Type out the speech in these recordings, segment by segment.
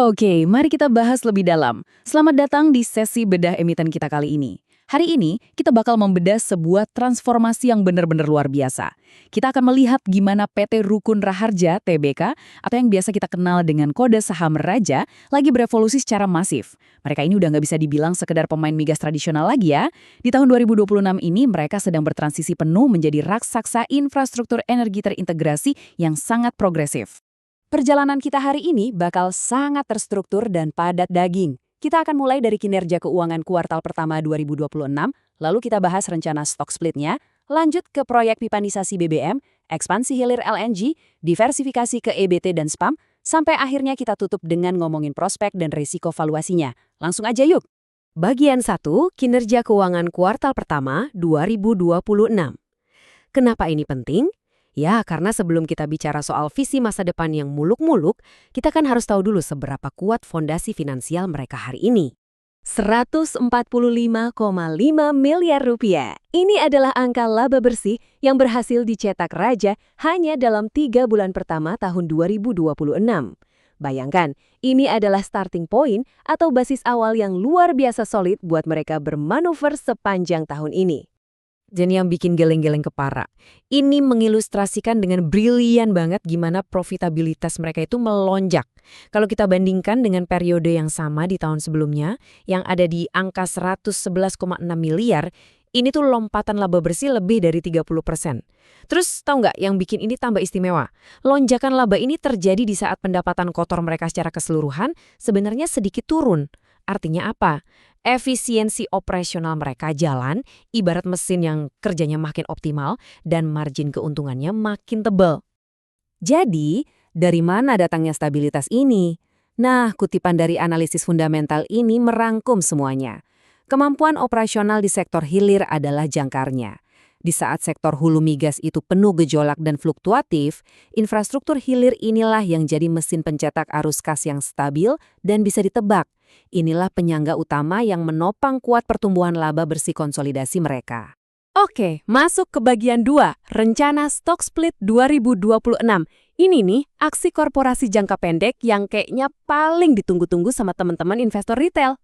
Oke, mari kita bahas lebih dalam. Selamat datang di sesi bedah emiten kita kali ini. Hari ini, kita bakal membedah sebuah transformasi yang benar-benar luar biasa. Kita akan melihat gimana PT Rukun Raharja, TBK, atau yang biasa kita kenal dengan kode saham Raja, lagi berevolusi secara masif. Mereka ini udah nggak bisa dibilang sekedar pemain migas tradisional lagi ya. Di tahun 2026 ini, mereka sedang bertransisi penuh menjadi raksasa infrastruktur energi terintegrasi yang sangat progresif. Perjalanan kita hari ini bakal sangat terstruktur dan padat daging. Kita akan mulai dari kinerja keuangan kuartal pertama 2026, lalu kita bahas rencana stock splitnya, lanjut ke proyek pipanisasi BBM, ekspansi hilir LNG, diversifikasi ke EBT dan SPAM, sampai akhirnya kita tutup dengan ngomongin prospek dan risiko valuasinya. Langsung aja yuk! Bagian 1, kinerja keuangan kuartal pertama 2026. Kenapa ini penting? Ya, karena sebelum kita bicara soal visi masa depan yang muluk-muluk, kita kan harus tahu dulu seberapa kuat fondasi finansial mereka hari ini. 145,5 miliar rupiah. Ini adalah angka laba bersih yang berhasil dicetak Raja hanya dalam 3 bulan pertama tahun 2026. Bayangkan, ini adalah starting point atau basis awal yang luar biasa solid buat mereka bermanuver sepanjang tahun ini. Dan yang bikin geleng-geleng kepala, ini mengilustrasikan dengan brilian banget gimana profitabilitas mereka itu melonjak. Kalau kita bandingkan dengan periode yang sama di tahun sebelumnya, yang ada di angka 111,6 miliar, ini tuh lompatan laba bersih lebih dari 30%. Terus tahu nggak yang bikin ini tambah istimewa? Lonjakan laba ini terjadi di saat pendapatan kotor mereka secara keseluruhan sebenarnya sedikit turun. Artinya apa? Efisiensi operasional mereka jalan, ibarat mesin yang kerjanya makin optimal dan margin keuntungannya makin tebal. Jadi, dari mana datangnya stabilitas ini? Nah, kutipan dari analisis fundamental ini merangkum semuanya. Kemampuan operasional di sektor hilir adalah jangkarnya. Di saat sektor hulu migas itu penuh gejolak dan fluktuatif, infrastruktur hilir inilah yang jadi mesin pencetak arus kas yang stabil dan bisa ditebak. Inilah penyangga utama yang menopang kuat pertumbuhan laba bersih konsolidasi mereka. Oke, masuk ke bagian 2, rencana stock split 2026. Ini nih, aksi korporasi jangka pendek yang kayaknya paling ditunggu-tunggu sama teman-teman investor retail.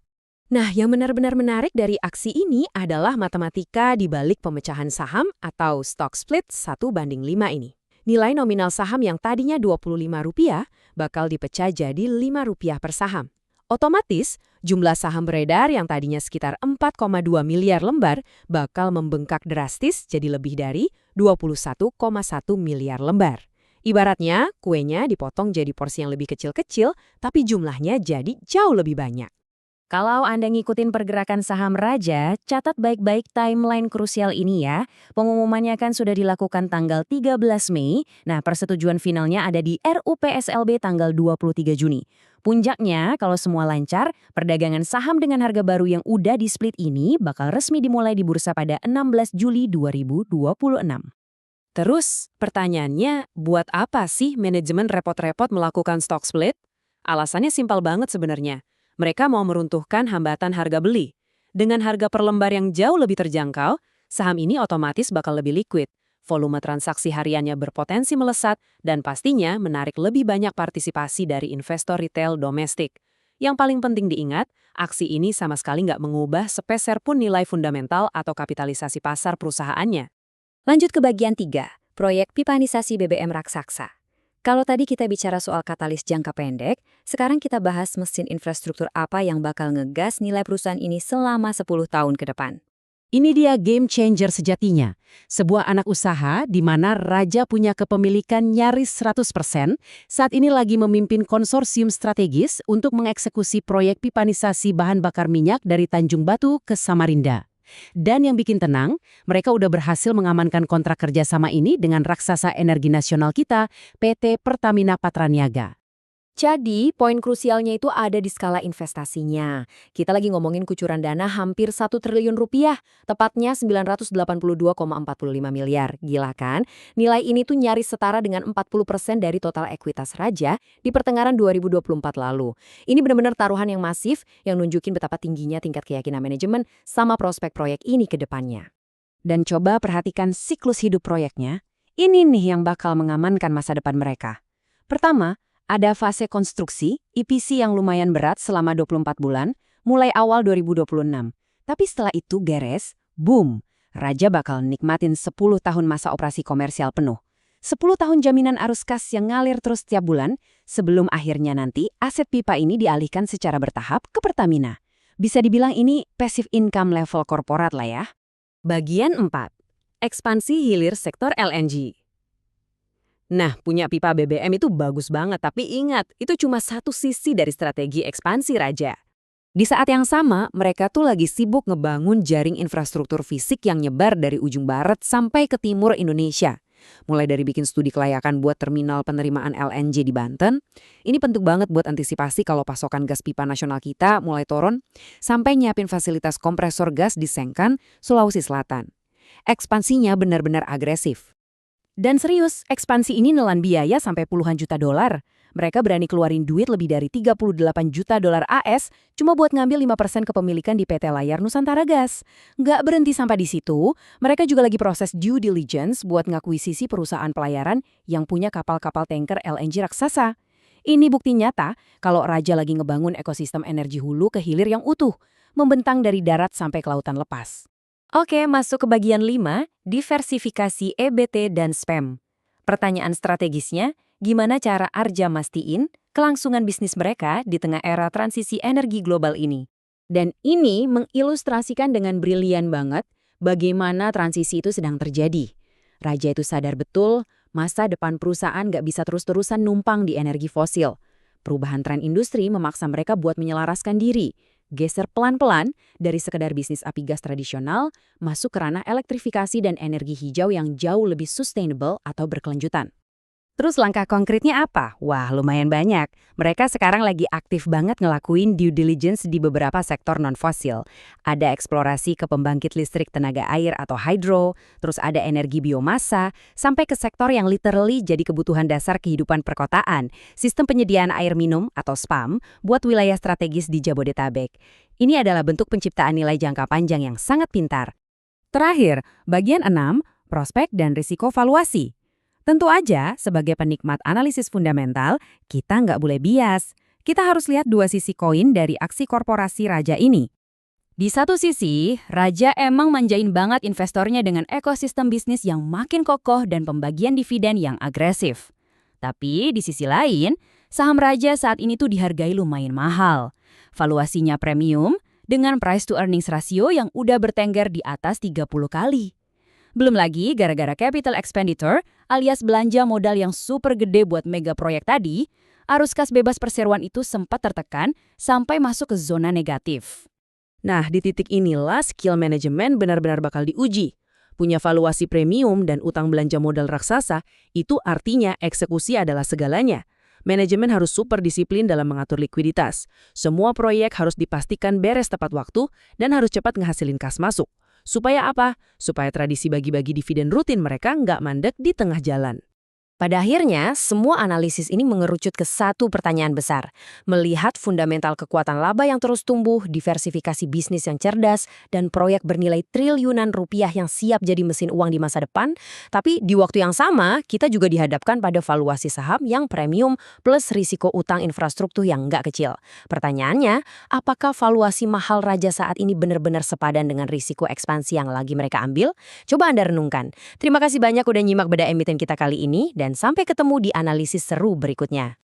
Nah, yang benar-benar menarik dari aksi ini adalah matematika di balik pemecahan saham atau stock split 1:5 ini. Nilai nominal saham yang tadinya Rp25 bakal dipecah jadi Rp5 per saham. Otomatis, jumlah saham beredar yang tadinya sekitar 4,2 miliar lembar bakal membengkak drastis jadi lebih dari 21,1 miliar lembar. Ibaratnya, kuenya dipotong jadi porsi yang lebih kecil-kecil, tapi jumlahnya jadi jauh lebih banyak. Kalau Anda ngikutin pergerakan saham Raja, catat baik-baik timeline krusial ini ya. Pengumumannya kan sudah dilakukan tanggal 13 Mei. Nah, persetujuan finalnya ada di RUPSLB tanggal 23 Juni. Puncaknya, kalau semua lancar, perdagangan saham dengan harga baru yang udah di-split ini bakal resmi dimulai di bursa pada 16 Juli 2026. Terus, pertanyaannya, buat apa sih manajemen repot-repot melakukan stock split? Alasannya simpel banget sebenarnya. Mereka mau meruntuhkan hambatan harga beli. Dengan harga per lembar yang jauh lebih terjangkau, saham ini otomatis bakal lebih liquid. Volume transaksi hariannya berpotensi melesat dan pastinya menarik lebih banyak partisipasi dari investor retail domestik. Yang paling penting diingat, aksi ini sama sekali nggak mengubah sepeser pun nilai fundamental atau kapitalisasi pasar perusahaannya. Lanjut ke bagian 3, proyek pipanisasi BBM raksasa. Kalau tadi kita bicara soal katalis jangka pendek, sekarang kita bahas mesin infrastruktur apa yang bakal ngegas nilai perusahaan ini selama 10 tahun ke depan. Ini dia game changer sejatinya. Sebuah anak usaha di mana Raja punya kepemilikan nyaris 100%, saat ini lagi memimpin konsorsium strategis untuk mengeksekusi proyek pipanisasi bahan bakar minyak dari Tanjung Batu ke Samarinda. Dan yang bikin tenang, mereka udah berhasil mengamankan kontrak kerjasama ini dengan raksasa energi nasional kita, PT Pertamina Patraniaga. Jadi, poin krusialnya itu ada di skala investasinya. Kita lagi ngomongin kucuran dana hampir 1 triliun rupiah, tepatnya 982,45 miliar. Gila kan? Nilai ini tuh nyaris setara dengan 40% dari total ekuitas Raja di pertengahan 2024 lalu. Ini benar-benar taruhan yang masif yang nunjukin betapa tingginya tingkat keyakinan manajemen sama prospek proyek ini ke depannya. Dan coba perhatikan siklus hidup proyeknya. Ini nih yang bakal mengamankan masa depan mereka. Pertama, Ada fase konstruksi, EPC yang lumayan berat selama 24 bulan, mulai awal 2026. Tapi setelah itu beres, boom, Raja bakal nikmatin 10 tahun masa operasi komersial penuh. 10 tahun jaminan arus kas yang ngalir terus tiap bulan, sebelum akhirnya nanti aset pipa ini dialihkan secara bertahap ke Pertamina. Bisa dibilang ini passive income level korporat lah ya. Bagian 4. Ekspansi hilir sektor LNG. Nah, punya pipa BBM itu bagus banget, tapi ingat, itu cuma satu sisi dari strategi ekspansi Raja. Di saat yang sama, mereka tuh lagi sibuk ngebangun jaring infrastruktur fisik yang nyebar dari ujung barat sampai ke timur Indonesia. Mulai dari bikin studi kelayakan buat terminal penerimaan LNG di Banten, ini penting banget buat antisipasi kalau pasokan gas pipa nasional kita mulai turun, sampai nyiapin fasilitas kompresor gas di Sengkan, Sulawesi Selatan. Ekspansinya benar-benar agresif. Dan serius, ekspansi ini nelan biaya sampai puluhan juta dolar. Mereka berani keluarin duit lebih dari 38 juta dolar AS cuma buat ngambil 5% kepemilikan di PT Layar Nusantara Gas. Nggak berhenti sampai di situ, mereka juga lagi proses due diligence buat ngakuisisi perusahaan pelayaran yang punya kapal-kapal tanker LNG raksasa. Ini bukti nyata kalau Raja lagi ngebangun ekosistem energi hulu ke hilir yang utuh, membentang dari darat sampai ke lautan lepas. Oke, masuk ke bagian 5, diversifikasi EBT dan spam. Pertanyaan strategisnya, gimana cara Arja mastiin kelangsungan bisnis mereka di tengah era transisi energi global ini? Dan ini mengilustrasikan dengan brilian banget bagaimana transisi itu sedang terjadi. Raja itu sadar betul masa depan perusahaan nggak bisa terus-terusan numpang di energi fosil. Perubahan tren industri memaksa mereka buat menyelaraskan diri, geser pelan-pelan dari sekedar bisnis api gas tradisional masuk ke ranah elektrifikasi dan energi hijau yang jauh lebih sustainable atau berkelanjutan. Terus langkah konkretnya apa? Wah, lumayan banyak. Mereka sekarang lagi aktif banget ngelakuin due diligence di beberapa sektor non-fosil. Ada eksplorasi ke pembangkit listrik tenaga air atau hydro, terus ada energi biomasa, sampai ke sektor yang literally jadi kebutuhan dasar kehidupan perkotaan, sistem penyediaan air minum atau SPAM, buat wilayah strategis di Jabodetabek. Ini adalah bentuk penciptaan nilai jangka panjang yang sangat pintar. Terakhir, bagian 6, prospek dan risiko valuasi. Tentu aja, sebagai penikmat analisis fundamental, kita nggak boleh bias. Kita harus lihat dua sisi koin dari aksi korporasi Raja ini. Di satu sisi, Raja emang manjain banget investornya dengan ekosistem bisnis yang makin kokoh dan pembagian dividen yang agresif. Tapi di sisi lain, saham Raja saat ini tuh dihargai lumayan mahal. Valuasinya premium dengan price to earnings ratio yang udah bertengger di atas 30 kali. Belum lagi gara-gara capital expenditure alias belanja modal yang super gede buat mega proyek tadi, arus kas bebas perseroan itu sempat tertekan sampai masuk ke zona negatif. Nah, di titik inilah skill manajemen benar-benar bakal diuji. Punya valuasi premium dan utang belanja modal raksasa, itu artinya eksekusi adalah segalanya. Manajemen harus super disiplin dalam mengatur likuiditas. Semua proyek harus dipastikan beres tepat waktu dan harus cepat ngehasilin kas masuk. Supaya apa? Supaya tradisi bagi-bagi dividen rutin mereka nggak mandek di tengah jalan. Pada akhirnya, semua analisis ini mengerucut ke satu pertanyaan besar. Melihat fundamental kekuatan laba yang terus tumbuh, diversifikasi bisnis yang cerdas, dan proyek bernilai triliunan rupiah yang siap jadi mesin uang di masa depan, tapi di waktu yang sama, kita juga dihadapkan pada valuasi saham yang premium plus risiko utang infrastruktur yang nggak kecil. Pertanyaannya, apakah valuasi mahal Raja saat ini benar-benar sepadan dengan risiko ekspansi yang lagi mereka ambil? Coba Anda renungkan. Terima kasih banyak udah nyimak bedah emiten kita kali ini, dan sampai ketemu di analisis seru berikutnya.